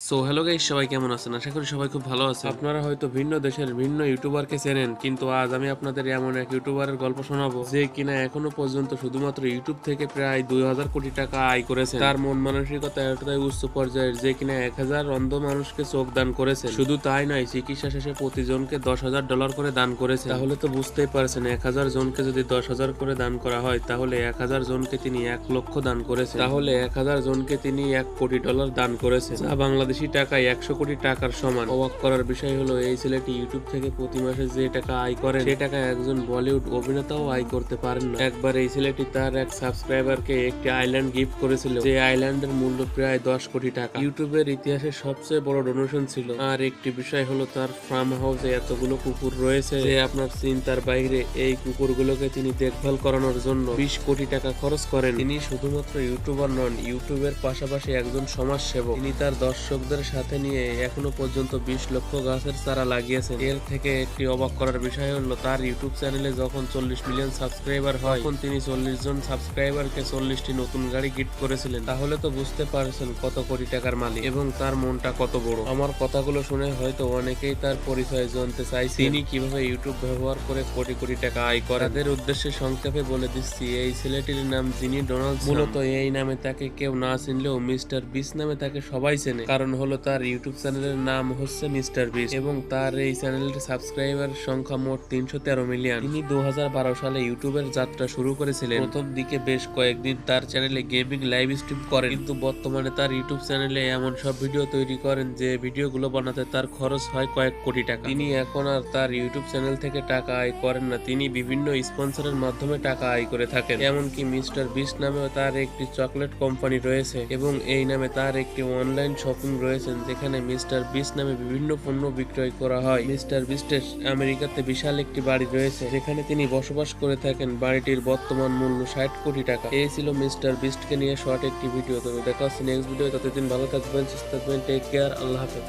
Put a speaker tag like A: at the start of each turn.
A: So hello guys, সবাই কেমন আছেন? আশা করি সবাই খুব ভালো আছেন। আপনারা হয়তো ভিন্ন দেশের ভিন্ন ইউটিউবারকে চেনেন, কিন্তু আজ আমি আপনাদের এমন এক ইউটিউবারের গল্প শোনাবো যে কিনা এখনো পর্যন্ত শুধুমাত্র ইউটিউব থেকে প্রায় 2000 কোটি টাকা আয় করেছে। তার মন মানসিকতা এতটাই উচ্চ পর্যায়ের যে কিনা 1000 অন্ধ মানুষকে চোখ দান করেছে। শুধু তাই নয়, চিকিৎসা শেষে প্রতিজনকে $10,000 করে দান করেছে। তাহলে তো বুঝতেই পারছেন, 1000 জনকে যদি 10,000 করে দান করা হয়, তাহলে 1000 জনকে তিনি 1 লক্ষ দান করেছে। তাহলে 1000 জনকে তিনি $1 কোটি দান করেছে, যা বাংলাদেশি টাকায় 100 কোটি টাকার সমান। অবাক করার বিষয় হলো, এই ছেলেটি ইউটিউব থেকে প্রতি মাসে যে টাকা আয় করেন, সে টাকা একজন বলিউড অভিনেতাও আয় করতে পারেন না। একবার এই ছেলেটি তার এক সাবস্ক্রাইবারকে একটি আইল্যান্ড গিফট করেছিল, যে আইল্যান্ডের মূল্য প্রায় 10 কোটি টাকা। ইউটিউবের ইতিহাসে সবচেয়ে বড় ডোনেশন ছিল। আর একটি বিষয় হলো, তার ফার্ম হাউসে এতগুলো কুকুর রয়েছে যে আপনার চিন্তার বাইরে। এই কুকুরগুলোকে তিনি দেখভাল করানোর জন্য 20 কোটি টাকা খরচ করেন। তিনি শুধুমাত্র ইউটিউবার নন, ইউটিউবের পাশাপাশি একজন সমাজসেবক। তিনি তার দর্শকদের সাথে নিয়ে এখনো পর্যন্ত 20 লক্ষ গাছের চারা লাগিয়েছেন। এর থেকে একটি অবাক করার বিষয় হলো, তার ইউটিউব চ্যানেলে যখন 40 মিলিয়ন সাবস্ক্রাইবার হয়, তখন তিনি 40 জন সাবস্ক্রাইবারকে 40টি নতুন গাড়ি গিফট করেছিলেন। তাহলে তো বুঝতে পারছেন কত কোটি টাকার মালিক এবং তার মনটা কত বড়। আমার কথাগুলো শুনে হয়তো অনেকেই তার পরিচয় জানতে চাইছে, তিনি কিভাবে ইউটিউব ব্যবহার করে কোটি কোটি টাকা আয় করেন। তাদের উদ্দেশ্যে সংক্ষেপে বলে দিচ্ছি, এই ছেলেটির নাম জিনি ডোনাল্ডসন। মূলত এই নামে তাকে কেউ না চিনলেও মিস্টার বিস নামে তাকে সবাই চেনে। কারণ হলো, তার ইউটিউব চ্যানেলের নাম হচ্ছে মিস্টার বিস এবং তার এই চ্যানেলটির সাবস্ক্রাইবার সংখ্যা মোট 313 মিলিয়ন। তিনি 2012 সালে ইউটিউবের যাত্রা শুরু করেছিলেন। প্রথম দিকে বেশ কয়েকদিন তার চ্যানেলে গেমিং লাইভ স্ট্রিম করেন, কিন্তু বর্তমানে তার ইউটিউব চ্যানেলে এমন সব ভিডিও তৈরি করেন যে ভিডিওগুলো বানাতে তার খরচ হয় কয়েক কোটি টাকা। তিনি এখন আর তার ইউটিউব চ্যানেল থেকে টাকা আয় করেন না, তিনি বিভিন্ন স্পন্সরের মাধ্যমে টাকা আয় করে থাকেন। এমনকি মিস্টার বিস নামেও তার একটি চকলেট কোম্পানি রয়েছে এবং এই নামে তার একটি অনলাইন শপিং রয়েছে, যেখানে মিস্টার বিস নামে বিভিন্ন পণ্য বিক্রয় করা হয়। মিস্টার বিস্টের আমেরিকাতে বিশাল একটি বাড়ি রয়েছে, যেখানে তিনি বসবাস করে থাকেন। বাড়িটির বর্তমান মূল্য 60 কোটি টাকা। এই ছিল মিস্টার বিস্টকে নিয়ে শর্ট একটি ভিডিও। তবে দেখা হচ্ছে নেক্সট ভিডিও। ততদিন ভালো থাকবেন, সুস্থ থাকবেন, টেক কেয়ার, আল্লাহ হাফেজ।